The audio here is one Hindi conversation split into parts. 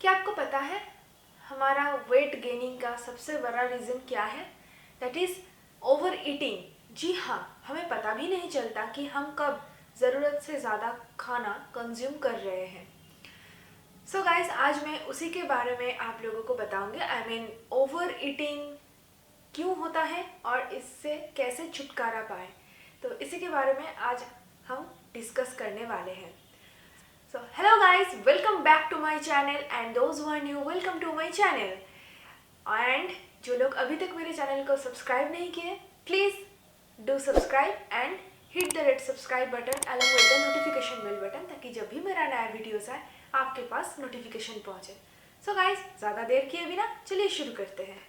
क्या आपको पता है हमारा वेट गेनिंग का सबसे बड़ा रीज़न क्या है? That is over eating. जी हाँ, हमें पता भी नहीं चलता कि हम कब ज़रूरत से ज़्यादा खाना कंज्यूम कर रहे हैं। सो गाइस, आज मैं उसी के बारे में आप लोगों को बताऊंगी। आई मीन ओवर ईटिंग क्यों होता है और इससे कैसे छुटकारा पाएं। तो इसी के बारे में आज हम डिस्कस करने वाले हैं। So hello guys, welcome back to my channel and those who are new, welcome to my channel. And जो लोग अभी तक मेरे चैनल को सब्सक्राइब नहीं किए, please do subscribe and hit the red subscribe button along with the notification bell button, ताकि जब भी मेरा नया वीडियोस आए आपके पास नोटिफिकेशन पहुंचे। सो गाइस, ज़्यादा देर किए बिना चलिए शुरू करते हैं।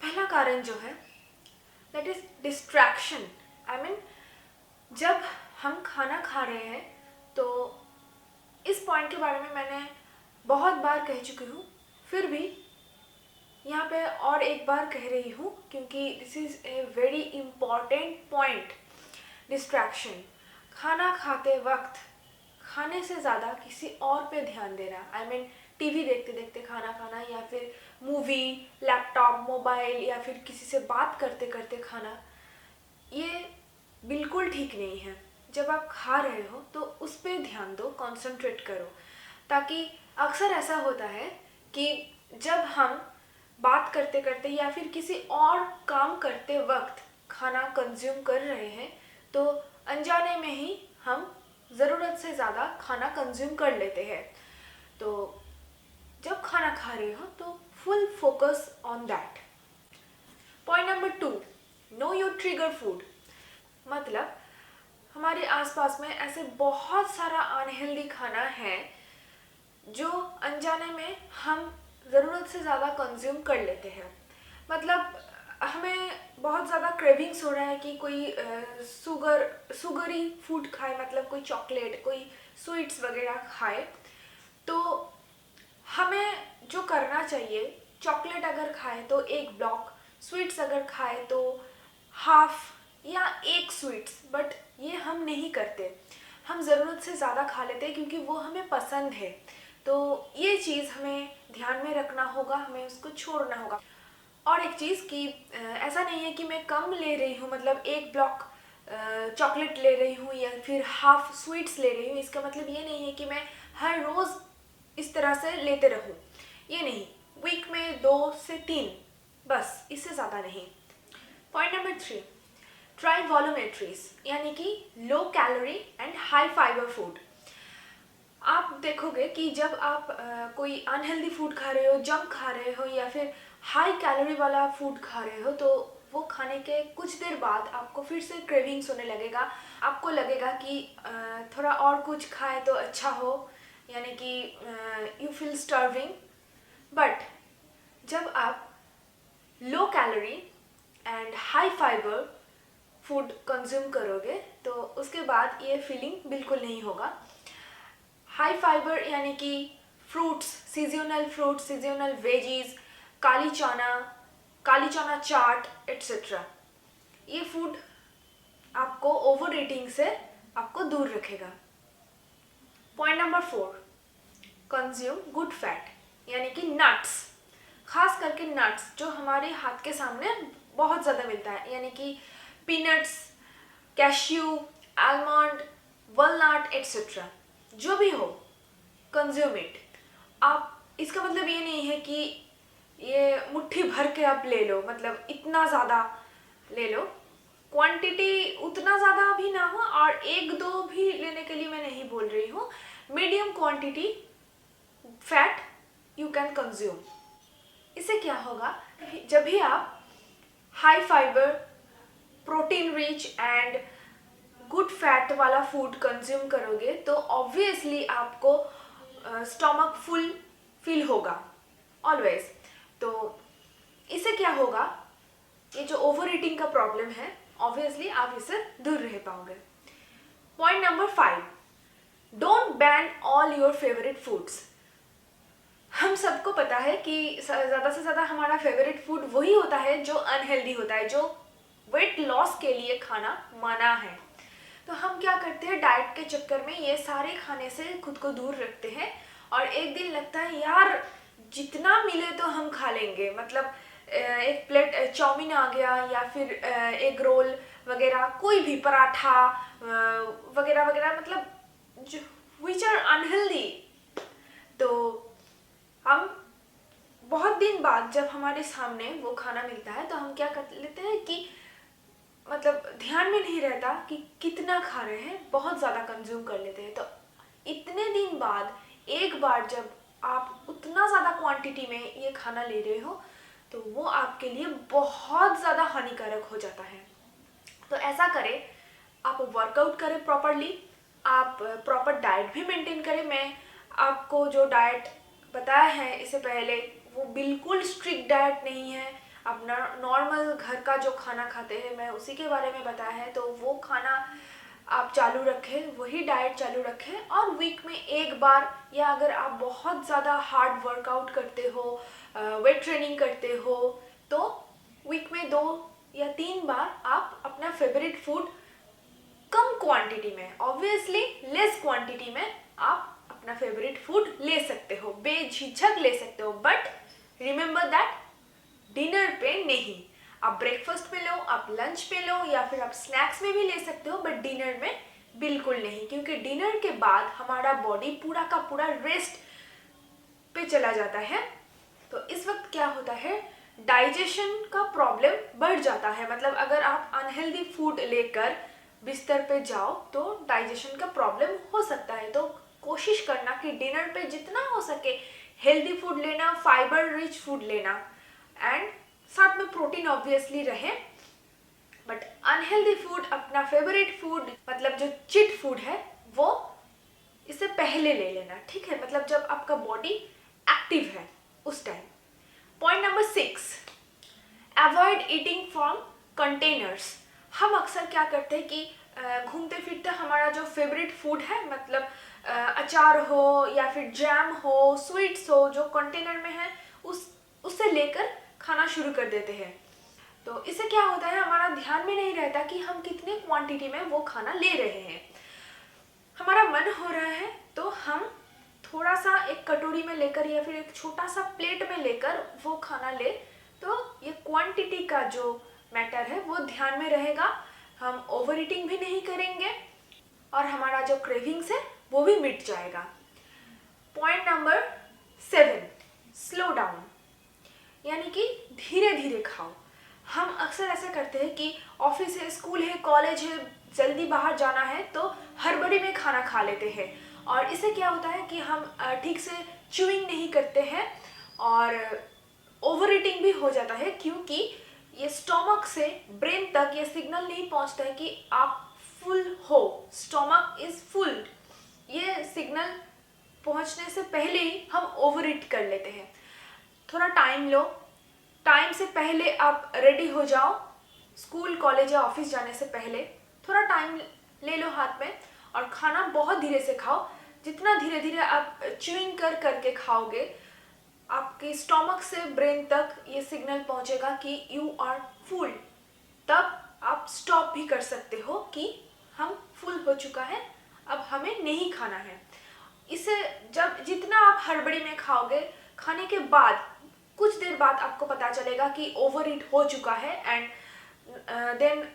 पहला कारण जो है that is distraction. I mean जब हम खाना खा रहे हैं तो इस पॉइंट के बारे में मैंने बहुत बार कह चुकी हूँ, फिर भी यहाँ पे और एक बार कह रही हूँ क्योंकि this is a very important point. Distraction, खाना खाते वक्त खाने से ज़्यादा किसी और पे ध्यान देना। आई मीन टीवी देखते देखते खाना खाना, या फिर मूवी, लैपटॉप, मोबाइल, या फिर किसी से बात करते करते खाना, ये बिल्कुल ठीक नहीं है। जब आप खा रहे हो तो उस पर ध्यान दो, कंसंट्रेट करो। ताकि अक्सर ऐसा होता है कि जब हम बात करते करते या फिर किसी और काम करते वक्त खाना कंज्यूम कर रहे हैं तो अनजाने में ही हम ज़रूरत से ज़्यादा खाना कंज्यूम कर लेते हैं। तो जब खाना खा रहे हो तो full focus on that. Point number 2, know your trigger food. मतलब हमारे आसपास में ऐसे बहुत सारा अनहेल्दी खाना है जो अनजाने में हम ज़रूरत से ज़्यादा कंज्यूम कर लेते हैं। मतलब हमें बहुत ज़्यादा क्रेविंग्स हो रहा है कि कोई सुगरी फूड खाए, मतलब कोई चॉकलेट, कोई स्वीट्स वगैरह खाए। तो हमें जो करना चाहिए, चॉकलेट अगर खाए तो एक ब्लॉक, स्वीट्स अगर खाए तो हाफ या एक स्वीट्स, बट ये हम नहीं करते। हम ज़रूरत से ज़्यादा खा लेते हैं क्योंकि वो हमें पसंद है। तो ये चीज़ हमें ध्यान में रखना होगा, हमें उसको छोड़ना होगा। और एक चीज़ कि ऐसा नहीं है कि मैं कम ले रही हूँ, मतलब एक ब्लॉक चॉकलेट ले रही हूँ या फिर हाफ स्वीट्स ले रही हूँ, इसका मतलब ये नहीं है कि मैं हर रोज़ इस तरह से लेते रहूँ। ये नहीं, वीक में 2 से 3 बस, इससे ज़्यादा नहीं। पॉइंट नंबर 3, ट्राई वॉल्यूमेट्रीज, यानी कि low calorie and high fibre food. आप देखोगे कि जब आप कोई अनहेल्दी फूड खा रहे हो, जंक खा रहे हो, या फिर हाई कैलोरी वाला फूड खा रहे हो, तो वो खाने के कुछ देर बाद आपको फिर से क्रेविंग्स होने लगेगा। आपको लगेगा कि थोड़ा और कुछ खाए तो अच्छा हो, यानी कि यू फील स्टार्विंग। बट जब आप low calorie and high fibre food consume करोगे तो उसके बाद ये फीलिंग बिल्कुल नहीं होगा। हाई फाइबर यानी कि फ्रूट्स, सीजनल वेजीज, काली चना चाट एट्सेट्रा, ये फूड आपको ओवर ईटिंग से आपको दूर रखेगा। Point number 4, consume good fat, यानी कि नट्स। खास करके नट्स जो हमारे हाथ के सामने बहुत ज़्यादा मिलता है, यानी कि peanuts, cashew, almond, walnut etcetera, जो भी हो, कंज्यूम इट। आप, इसका मतलब ये नहीं है कि ये मुट्ठी भर के आप ले लो, मतलब इतना ज़्यादा ले लो। क्वांटिटी उतना ज़्यादा भी ना हो और 1-2 भी लेने के लिए मैं नहीं बोल रही हूँ। Medium quantity fat you can consume. इससे क्या होगा, जब भी आप high fibre, protein rich and good fat वाला फूड कंज्यूम करोगे तो ऑब्वियसली आपको स्टमक फुल फील होगा ऑलवेज। तो इससे क्या होगा, ये जो ओवर ईटिंग का प्रॉब्लम है, ऑब्वियसली आप इससे दूर रह पाओगे। Point number 5, don't ban all your favourite foods. हम सबको पता है कि ज़्यादा से ज़्यादा हमारा फेवरेट फूड वही होता है जो अनहेल्दी होता है, जो वेट लॉस के लिए खाना माना है। तो हम क्या करते हैं, डाइट के चक्कर में ये सारे खाने से खुद को दूर रखते हैं और एक दिन लगता है यार जितना मिले तो हम खा लेंगे, मतलब एक प्लेट चाउमीन आ गया या फिर एग रोल वगैरह, कोई भी पराठा वगैरह वगैरह, मतलब जो विच आर अनहेल्दी। तो हम बहुत दिन बाद जब हमारे सामने वो खाना मिलता है तो हम क्या कर लेते हैं कि मतलब ध्यान में नहीं रहता कि कितना खा रहे हैं, बहुत ज़्यादा कंज्यूम कर लेते हैं। तो इतने दिन बाद एक बार जब आप उतना ज़्यादा क्वांटिटी में ये खाना ले रहे हो तो वो आपके लिए बहुत ज़्यादा हानिकारक हो जाता है। तो ऐसा करें, आप वर्कआउट करें प्रॉपरली, आप प्रॉपर डाइट भी मेंटेन करें। मैं आपको जो डाइट बताया है इससे पहले वो बिल्कुल स्ट्रिक्ट डाइट नहीं है, अपना नॉर्मल घर का जो खाना खाते हैं मैं उसी के बारे में बताया है। तो वो खाना आप चालू रखें, वही डाइट चालू रखें और वीक में एक बार, या अगर आप बहुत ज़्यादा हार्ड वर्कआउट करते हो, वेट ट्रेनिंग करते हो, तो वीक में 2 या 3 बार आप अपना फेवरेट फूड कम क्वांटिटी में, ऑब्वियसली लेस क्वांटिटी में, आप अपना फेवरेट फूड ले सकते हो, बेझिझक ले सकते हो। बट रिमेंबर दैट डिनर पे नहीं। आप ब्रेकफास्ट पे लो, आप लंच पे लो, या फिर आप स्नैक्स में भी ले सकते हो, बट डिनर में बिल्कुल नहीं, क्योंकि डिनर के बाद हमारा बॉडी पूरा का पूरा रेस्ट पे चला जाता है। तो इस वक्त क्या होता है, डाइजेशन का प्रॉब्लम बढ़ जाता है। मतलब अगर आप अनहेल्दी फूड लेकर बिस्तर पे जाओ तो डाइजेशन का प्रॉब्लम हो सकता है। तो कोशिश करना कि डिनर पे जितना हो सके हेल्दी फूड लेना, फाइबर रिच फूड लेना, एंड साथ में प्रोटीन ऑब्वियसली रहे। बट अनहेल्दी फूड, अपना फेवरेट फूड, मतलब जो चिट फूड है, वो इससे पहले ले लेना, ठीक है? मतलब जब आपका बॉडी एक्टिव है उस time. Point number 6, avoid eating from containers. हम अक्सर क्या करते हैं कि घूमते फिरते हमारा जो फेवरेट फूड है, मतलब अचार हो या फिर जैम हो, स्वीट्स हो, जो कंटेनर में है उससे लेकर खाना शुरू कर देते हैं। तो इससे क्या होता है, हमारा ध्यान में नहीं रहता कि हम कितने क्वांटिटी में वो खाना ले रहे हैं। हमारा मन हो रहा है तो हम थोड़ा सा एक कटोरी में लेकर या फिर एक छोटा सा प्लेट में लेकर वो खाना ले, तो ये क्वांटिटी का जो मैटर है वो ध्यान में रहेगा, हम ओवर ईटिंग भी नहीं करेंगे और हमारा जो क्रेविंग्स है वो भी मिट जाएगा। पॉइंट नंबर 7, स्लो डाउन, यानी कि धीरे धीरे खाओ। हम अक्सर ऐसा करते हैं कि ऑफिस है, स्कूल है, कॉलेज है, जल्दी बाहर जाना है तो हड़बड़ी में खाना खा लेते हैं और इससे क्या होता है कि हम ठीक से च्यूइंग नहीं करते हैं और ओवर ईटिंग भी हो जाता है, क्योंकि ये स्टोमक से ब्रेन तक ये सिग्नल नहीं पहुंचता है कि आप फुल हो, स्टोमक इज फुल। ये सिग्नल पहुंचने से पहले ही हम ओवर ईट कर लेते हैं। थोड़ा टाइम लो, टाइम से पहले आप रेडी हो जाओ, स्कूल कॉलेज या ऑफिस जाने से पहले थोड़ा टाइम ले लो हाथ में और खाना बहुत धीरे से खाओ। जितना धीरे धीरे आप च्यूइंग कर करके खाओगे, आपके स्टोमक से ब्रेन तक ये सिग्नल पहुंचेगा कि यू आर फुल। तब आप स्टॉप भी कर सकते हो कि हम फुल हो चुका है, अब हमें नहीं खाना है। इसे जब जितना आप हड़बड़ी में खाओगे, खाने के बाद कुछ देर बाद आपको पता चलेगा कि ओवर ईट हो चुका है एंड देन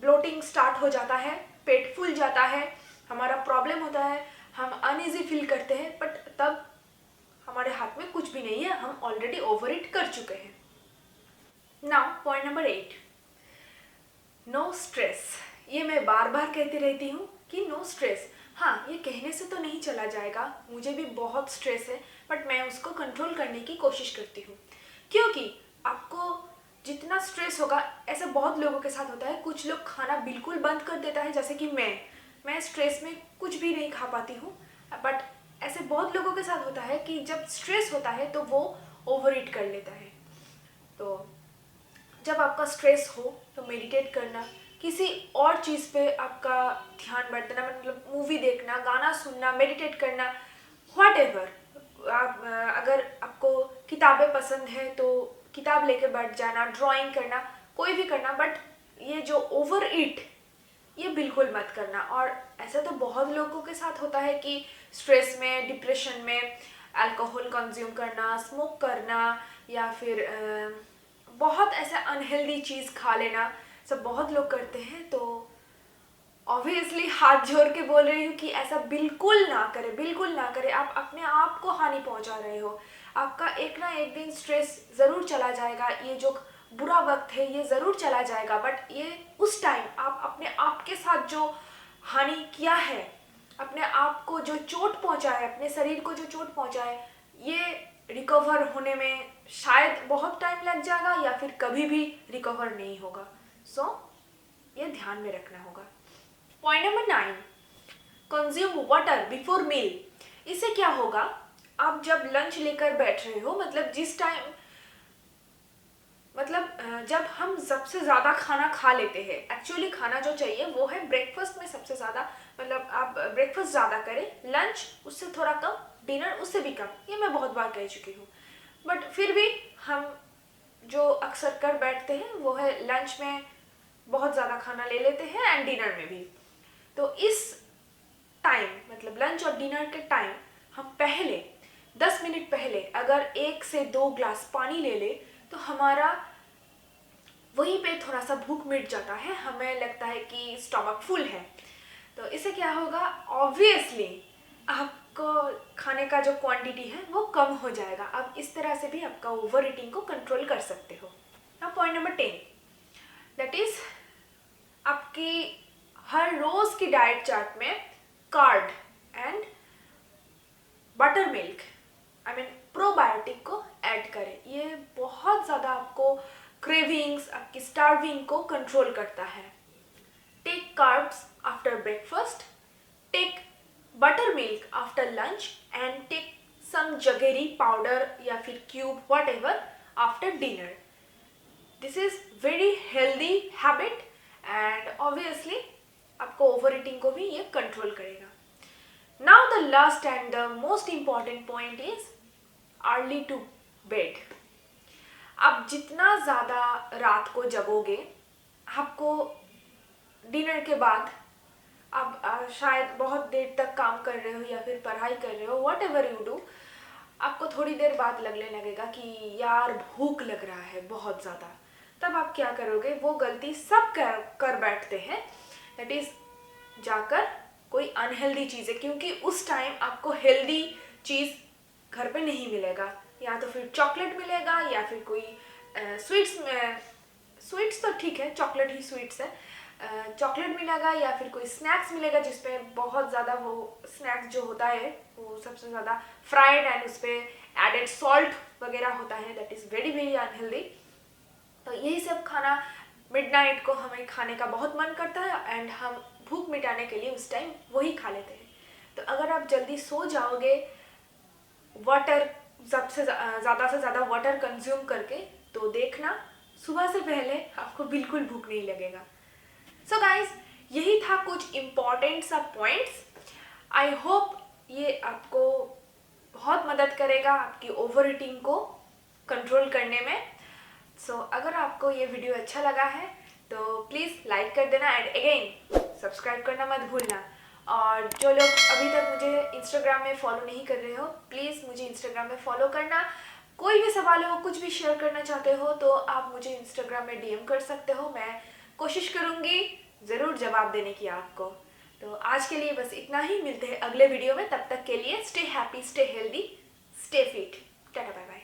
ब्लोटिंग स्टार्ट हो जाता है, पेट फूल जाता है, हमारा प्रॉब्लम होता है, हम अनईजी फील करते हैं, बट तब हमारे हाथ में कुछ भी नहीं है, हम ऑलरेडी ओवर ईट कर चुके हैं। Now point number 8, no stress. ये मैं बार बार कहती रहती हूँ कि नो स्ट्रेस। हाँ, ये कहने से तो नहीं चला जाएगा, मुझे भी बहुत स्ट्रेस है, बट मैं उसको कंट्रोल करने की कोशिश करती हूँ, क्योंकि आपको जितना स्ट्रेस होगा, ऐसा बहुत लोगों के साथ होता है। कुछ लोग खाना बिल्कुल बंद कर देता है, जैसे कि मैं स्ट्रेस में कुछ भी नहीं खा पाती हूँ, बट ऐसे बहुत लोगों के साथ होता है कि जब स्ट्रेस होता है तो वो ओवर ईट कर लेता है। तो जब आपका स्ट्रेस हो तो मेडिटेट करना, किसी और चीज़ पे आपका ध्यान बढ़ाना, मतलब मूवी देखना, गाना सुनना, मेडिटेट करना, व्हाटएवर, अगर आपको किताबें पसंद है तो किताब लेके बैठ जाना, ड्राइंग करना, कोई भी करना, बट ये जो ओवर ईट ये बिल्कुल मत करना। और ऐसा तो बहुत लोगों के साथ होता है कि स्ट्रेस में, डिप्रेशन में अल्कोहल कंज्यूम करना, स्मोक करना, या फिर बहुत ऐसा अनहेल्दी चीज़ खा लेना, सब बहुत लोग करते हैं। तो ऑब्वियसली हाथ जोड़ के बोल रही हूँ कि ऐसा बिल्कुल ना करें, बिल्कुल ना करें। आप अपने आप को हानि पहुंचा रहे हो। आपका एक ना एक दिन स्ट्रेस ज़रूर चला जाएगा, ये जो बुरा वक्त है ये ज़रूर चला जाएगा, बट ये उस टाइम आप अपने आप के साथ जो हानि किया है, अपने आप को जो चोट पहुंचा है, अपने शरीर को जो चोट पहुंचा है, ये रिकवर होने में शायद बहुत टाइम लग जाएगा या फिर कभी भी रिकवर नहीं होगा। सो ये ध्यान में रखना होगा। Point number 9, consume water before meal. इससे क्या होगा, आप जब लंच लेकर बैठ रहे हो, मतलब जिस टाइम, मतलब जब हम सबसे ज़्यादा खाना खा लेते हैं, एक्चुअली खाना जो चाहिए वो है ब्रेकफास्ट में सबसे ज़्यादा, मतलब आप ब्रेकफास्ट ज़्यादा करें, लंच उससे थोड़ा कम, डिनर उससे भी कम, ये मैं बहुत बार कह चुकी हूँ। बट फिर भी हम जो अक्सर कर बैठते हैं वो है लंच में बहुत ज़्यादा खाना ले लेते हैं एंड डिनर में भी। तो इस टाइम, मतलब लंच और डिनर के टाइम, हम पहले 10 मिनट पहले अगर 1 से 2 ग्लास पानी ले ले तो हमारा वहीं पे थोड़ा सा भूख मिट जाता है, हमें लगता है कि स्टमक फुल है। तो इससे क्या होगा, ऑब्वियसली आपको खाने का जो क्वांटिटी है वो कम हो जाएगा। अब इस तरह से भी आपका ओवर ईटिंग को कंट्रोल कर सकते हो। अब पॉइंट नंबर 10, दैट इज आपकी हर रोज की डाइट चार्ट में card and butter milk, I mean probiotic को ऐड करें। ये बहुत ज़्यादा आपको क्रेविंग्स, आपकी स्टार्विंग को कंट्रोल करता है। Take carbs after breakfast, take butter milk after lunch and take some jaggery powder या फिर cube whatever after dinner. This is very healthy habit and obviously आपको ओवर ईटिंग को भी ये कंट्रोल करेगा। Now the last and the most important point is early to bed. आप जितना ज़्यादा रात को जगोगे, आपको डिनर के बाद आप शायद बहुत देर तक काम कर रहे हो या फिर पढ़ाई कर रहे हो, वट एवर यू डू, आपको थोड़ी देर बाद लगने लगेगा कि यार भूख लग रहा है बहुत ज़्यादा। तब आप क्या करोगे, वो गलती सब कर बैठते हैं, दैट इज जाकर कोई अनहेल्दी चीज़ है, क्योंकि उस टाइम आपको हेल्दी चीज़ घर पे नहीं मिलेगा। या तो फिर चॉकलेट मिलेगा या फिर कोई स्वीट्स में, स्वीट्स तो ठीक है, चॉकलेट ही स्वीट्स है, चॉकलेट मिलेगा या फिर कोई स्नैक्स मिलेगा जिसमें बहुत ज़्यादा, वो स्नैक्स जो होता है वो सबसे ज़्यादा फ्राइड एंड उस पर एडेड सॉल्ट वगैरह होता है, that is very very unhealthy. तो यही सब खाना मिडनाइट को हमें खाने का बहुत मन करता है एंड हम भूख मिटाने के लिए उस टाइम वही खा लेते हैं। तो अगर आप जल्दी सो जाओगे, वाटर सबसे ज़्यादा से ज़्यादा वाटर कंज्यूम करके, तो देखना सुबह से पहले आपको बिल्कुल भूख नहीं लगेगा। सो गाइज, यही था कुछ इम्पॉर्टेंट सा पॉइंट्स। आई होप ये आपको बहुत मदद करेगा आपकी ओवर ईटिंग को कंट्रोल करने में। सो अगर आपको ये वीडियो अच्छा लगा है तो प्लीज़ लाइक कर देना एंड अगेन सब्सक्राइब करना मत भूलना। और जो लोग अभी तक मुझे इंस्टाग्राम में फॉलो नहीं कर रहे हो, प्लीज़ मुझे इंस्टाग्राम में फॉलो करना। कोई भी सवाल हो, कुछ भी शेयर करना चाहते हो तो आप मुझे इंस्टाग्राम में डीएम कर सकते हो। मैं कोशिश करूँगी ज़रूर जवाब देने की आपको। तो आज के लिए बस इतना ही, मिलते हैं अगले वीडियो में। तब तक के लिए stay happy, stay healthy, stay fit. Tata bye bye.